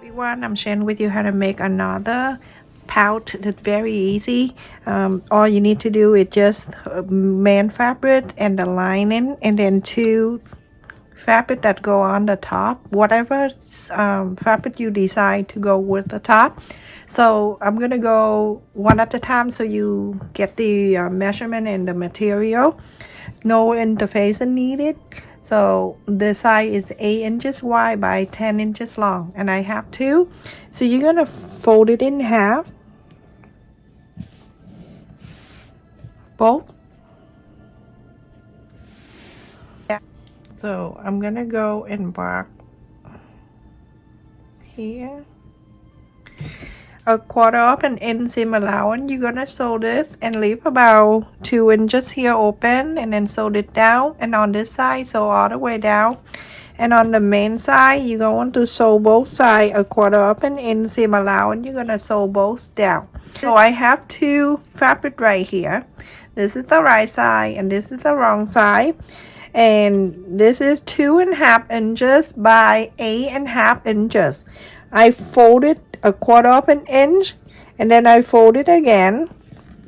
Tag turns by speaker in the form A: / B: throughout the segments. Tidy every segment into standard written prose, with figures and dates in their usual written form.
A: Everyone, I'm sharing with you how to make another pouch that's very easy. All you need to do is just man fabric and the lining, and then two fabric that go on the top, whatever fabric you decide to go with the top. So I'm gonna go one at a time so you get the measurement and the material. No interfacing needed. So the size is 8 inches wide by 10 inches long, and I have two. So you're gonna fold it in half, both. Yeah. So I'm gonna go and mark here a quarter of an inch seam allowance. You're gonna sew this and leave about 2 inches here open, and then sew it down, and on this side sew all the way down, and on the main side you're going to sew both sides a quarter of an inch seam allowance. You're gonna sew both down. So I have two fabric right here. This is the right side and this is the wrong side, and this is 2.5 inches by 8.5 inches. I folded a quarter of an inch, and then I fold it again.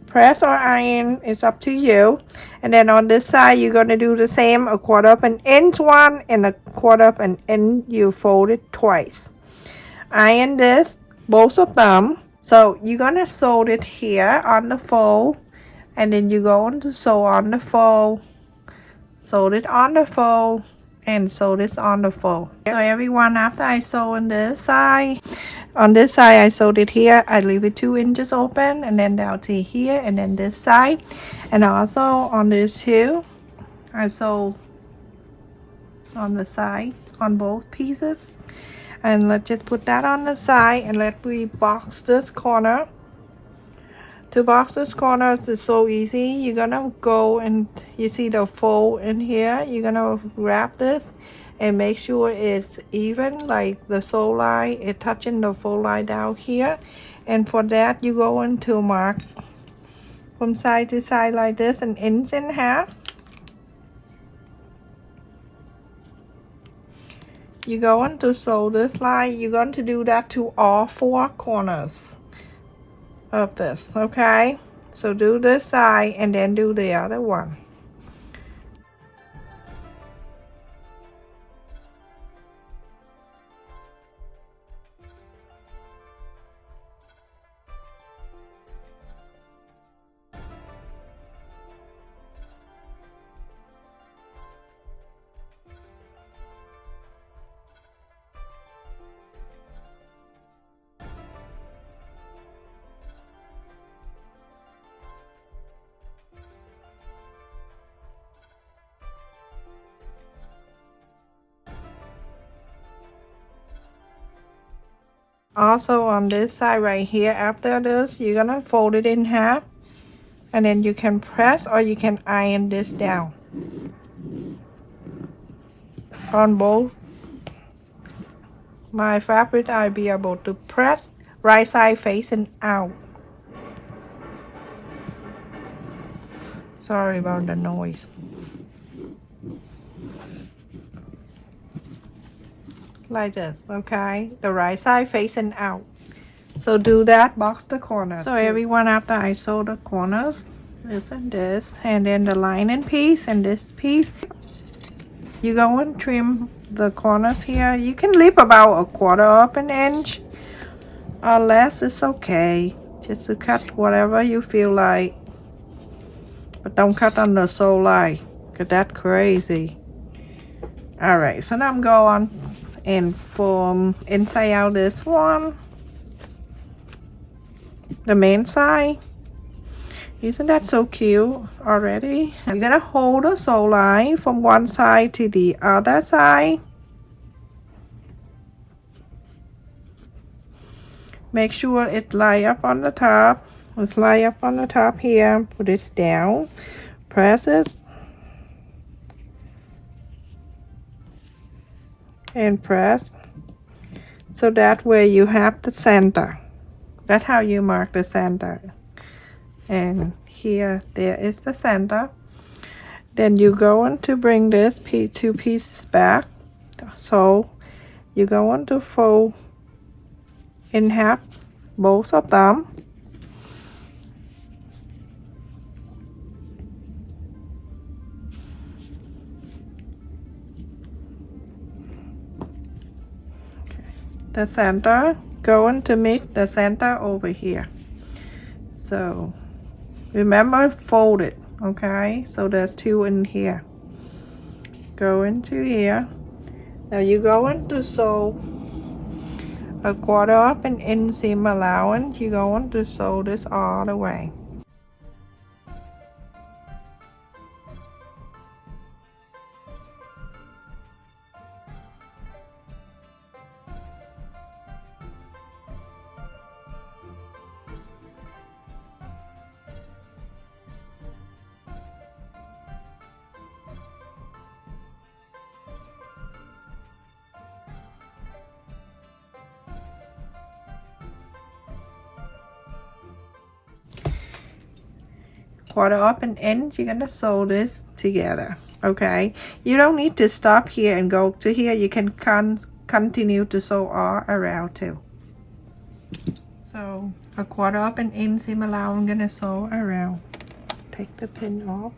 A: Press or iron, it's up to you. And then on this side you're going to do the same, a quarter of an inch one and a quarter of an inch. You fold it twice. Iron this, both of them. So you're going to sew it here on the fold, and then you're going to sew on the fold, sew it on the fold, and sew this on the fold. So everyone, after I sew on this side, I sewed it here. I leave it 2 inches open, and then down to here, and then this side, and also on this too, I sew on the side on both pieces. And let's just put that on the side, and let me box this corner. To box this corner is so easy. You're gonna go and you see the fold in here. You're gonna wrap this and make sure it's even, like the sew line is touching the fold line down here. And for that you're going to mark from side to side like this, 1.5 inches. You're going to sew this line. You're going to do that to all 4 corners of this. Okay, so do this side and then do the other one. Also on this side right here, after this you're gonna fold it in half, and then you can press or you can iron this down on both. My fabric I'll be able to press right side facing out. Sorry about the noise. Like this, okay, the right side facing out. So do that, box the corners. So everyone, after I sew the corners, this and this, and then the lining piece and this piece, you go and trim the corners here. You can leave about a quarter of an inch or less, it's okay, just to cut whatever you feel like, but don't cut on the sew line, cause that's crazy. All right, so now I'm going and from inside out this one, the main side. Isn't that so cute already? I'm gonna hold the sew line from one side to the other side. Make sure it lie up on the top. Let's lie up on the top here. Put it down. Press it. And press. So that way you have the center. That's how you mark the center. And here, there is the center. Then you're going to bring this two pieces back. So you're going to fold in half, both of them. The center going to meet the center over here. So remember, fold it. Okay, so there's 2 in here. Go into here. Now you're going to sew a 1/4 of an inseam allowance. You're going to sew this all the way. Quarter up and end, you're gonna sew this together. Okay, you don't need to stop here and go to here. You can continue to sew all around too. So a 1/4 up and inseam allowance, I'm gonna sew around. Take the pin off.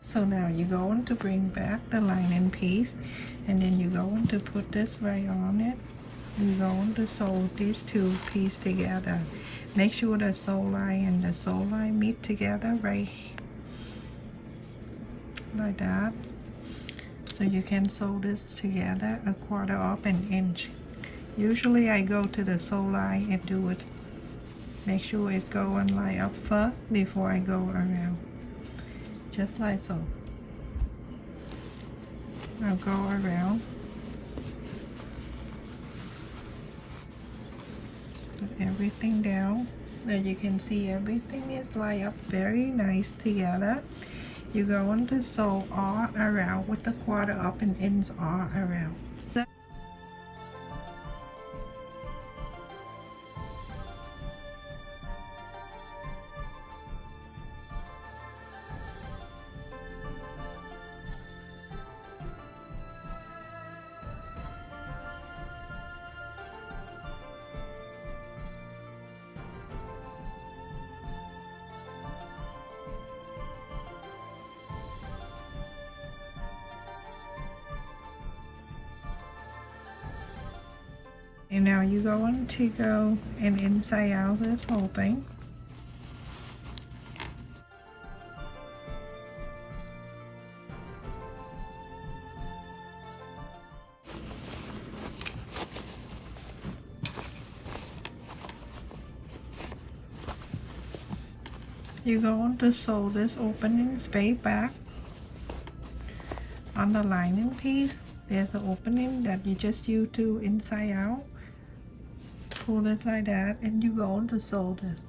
A: So now you're going to bring back the lining piece, and then you're going to put this right on it. You're going to sew these 2 pieces together. Make sure the sew line and the sew line meet together right like that. So you can sew this together a 1/4 of an inch. Usually I go to the sew line and do it. Make sure it go and line up first before I go around. Just like so. I'll go around. Put everything down. There you can see everything is lined up very nice together. You're going to sew all around with the 1/4 up and ends all around. And now you're going to go and inside out this whole thing. You're going to sew this opening space back on the lining piece. There's the opening that you just use to inside out. Pull this like that, and you're going to sew this.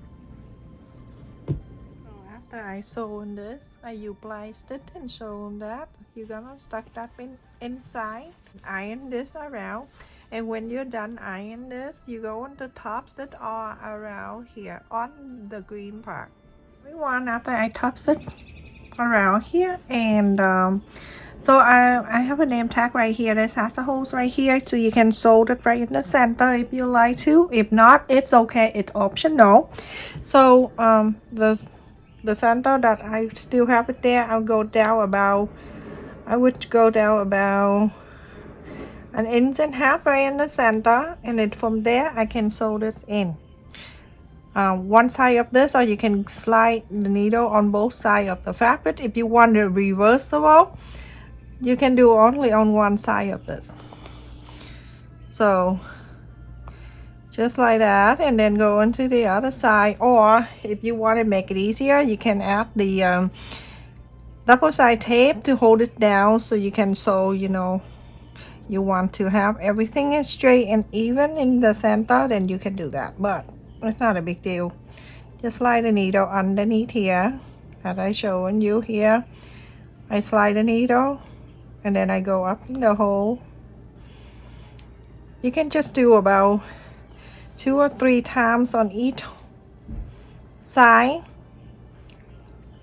A: So after I sew in this, I use ply stitch and sew that. You're gonna stuck that inside, iron this around, and when you're done iron this, you go on the top stitch all around here on the green part. Everyone, after I top stitch around here, and so I have a name tag right here that has a holes right here, so you can sew it right in the center if you like to. If not, it's okay, it's optional. So the center that I still have it there, I would go down about 1.5 inches right in the center, and then from there I can sew this in. One side of this, or you can slide the needle on both sides of the fabric. If you want it reversible, you can do only on one side of this. So just like that, and then go into the other side. Or if you want to make it easier, you can add the double side tape to hold it down, so you can sew, you know, you want to have everything is straight and even in the center, then you can do that, but it's not a big deal. Just slide the needle underneath here, as I showing you here. I slide the needle and then I go up in the hole. You can just do about 2 or 3 times on each side,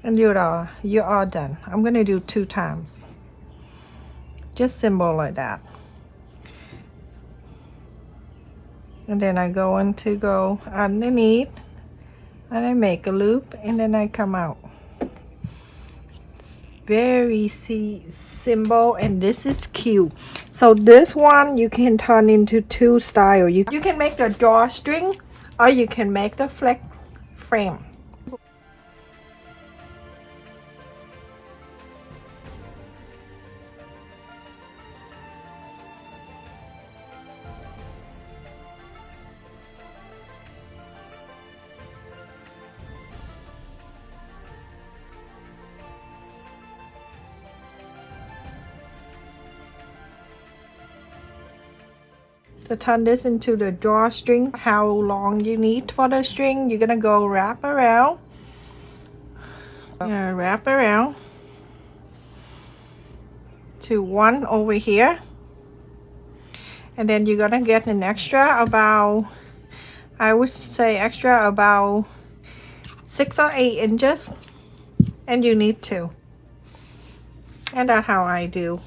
A: and you're all done. I'm gonna do 2 times, just simple like that. And then I go underneath and I make a loop, and then I come out. It's very simple, and this is cute. So this one you can turn into 2 styles. You can make the drawstring, or you can make the flex frame. To turn this into the drawstring, how long you need for the string, you're gonna go wrap around. Wrap around to one over here, and then you're gonna get an extra about, I would say extra about 6 or 8 inches, and you need 2. And that's how I do.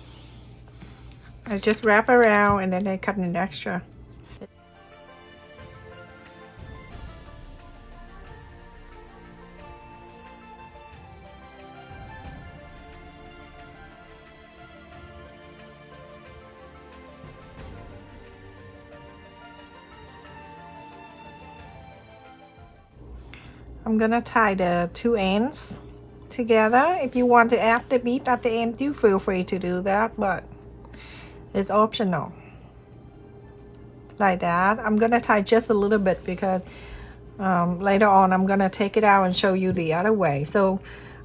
A: I just wrap around and then I cut an extra. I'm gonna tie the 2 ends together. If you want to add the bead at the end, you feel free to do that, but it's optional. Like that. I'm gonna tie just a little bit because later on I'm gonna take it out and show you the other way. So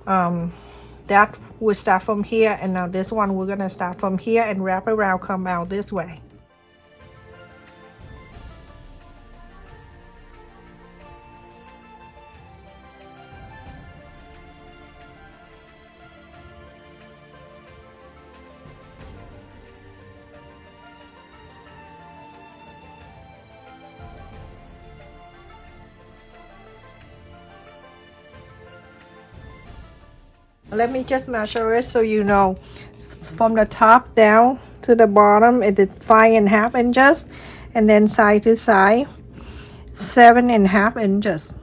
A: that will start from here, and now this one we're gonna start from here and wrap around, come out this way. Let me just measure it so you know. From the top down to the bottom, it is 5.5 inches, and then side to side 7.5 inches.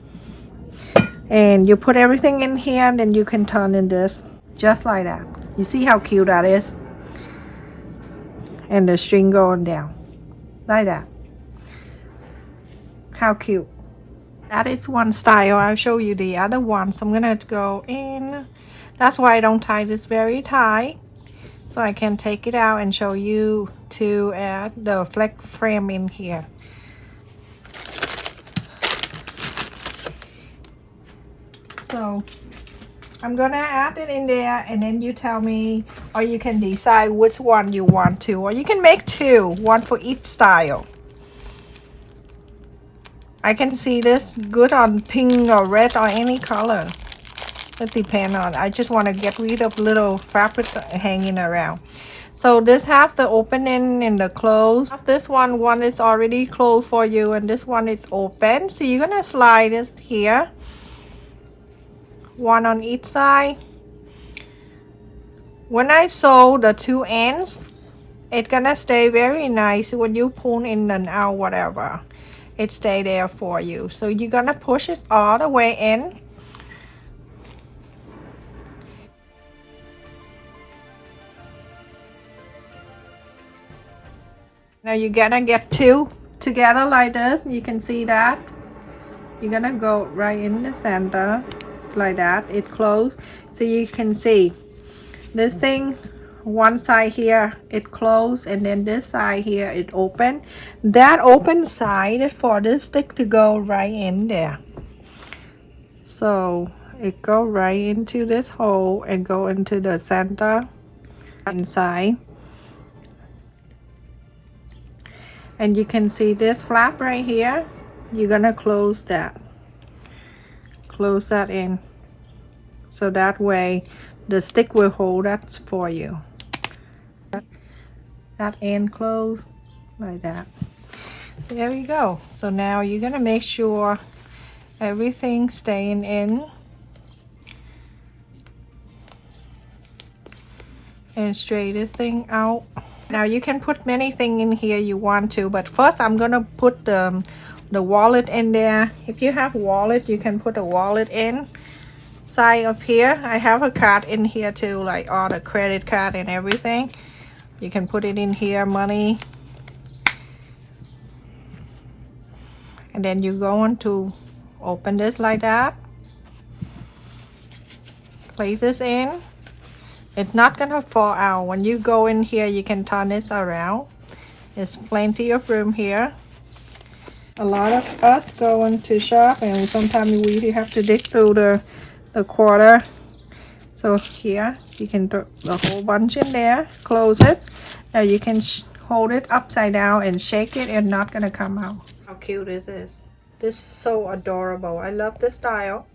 A: And you put everything in here, and then you can turn in this just like that. You see how cute that is? And the string going down like that. How cute. That is one style. I'll show you the other one. So I'm gonna go in. That's why I don't tie this very tight, so I can take it out and show you to add the flex frame in here. So I'm gonna add it in there, and then you tell me, or you can decide which one you want to, or you can make 2, one for each style. I can see this good on pink or red or any colors. It depends on, I just want to get rid of little fabric hanging around. So this have the opening and the close. This one is already closed for you, and this one is open. So you're gonna slide this here, one on each side. When I sew the 2 ends, it's gonna stay very nice when you pull in and out, whatever. It stay there for you. So you're gonna push it all the way in. Now you're gonna get 2 together like this. You can see that. You're gonna go right in the center like that. It closed, so you can see this thing one side here it closed, and then this side here it open. That open side is for this stick to go right in there. So it go right into this hole and go into the center inside. And you can see this flap right here. You're gonna close that in, so that way the stick will hold that for you. That end closed like that. There we go. So now you're gonna make sure everything staying in and straight this thing out. Now you can put many things in here you want to, but first I'm gonna put the wallet in there. If you have wallet, you can put a wallet in side up here. I have a card in here too, like all the credit card and everything. You can put it in here, money. And then you're going to open this like that. Place this in. It's not gonna fall out. When you go in here, you can turn this around. There's plenty of room here. A lot of us going to shop, and sometimes we have to dig through the quarter. So here you can throw the whole bunch in there, close it. Now you can hold it upside down and shake it, and not gonna come out. How cute is this? This is so adorable. I love the style.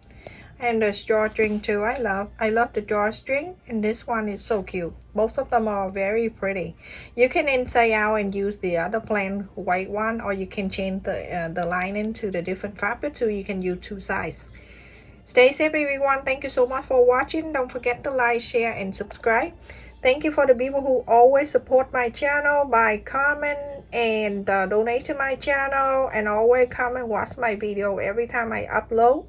A: And the drawstring too. I love the drawstring, and this one is so cute. Both of them are very pretty. You can inside out and use the other plain white one, or you can change the lining to the different fabric, so you can use two sizes. Stay safe everyone. Thank you so much for watching. Don't forget to like, share, and subscribe. Thank you for the people who always support my channel by comment and donate to my channel, and always come and watch my video every time I upload.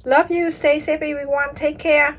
A: Love you. Stay safe everyone. Take care.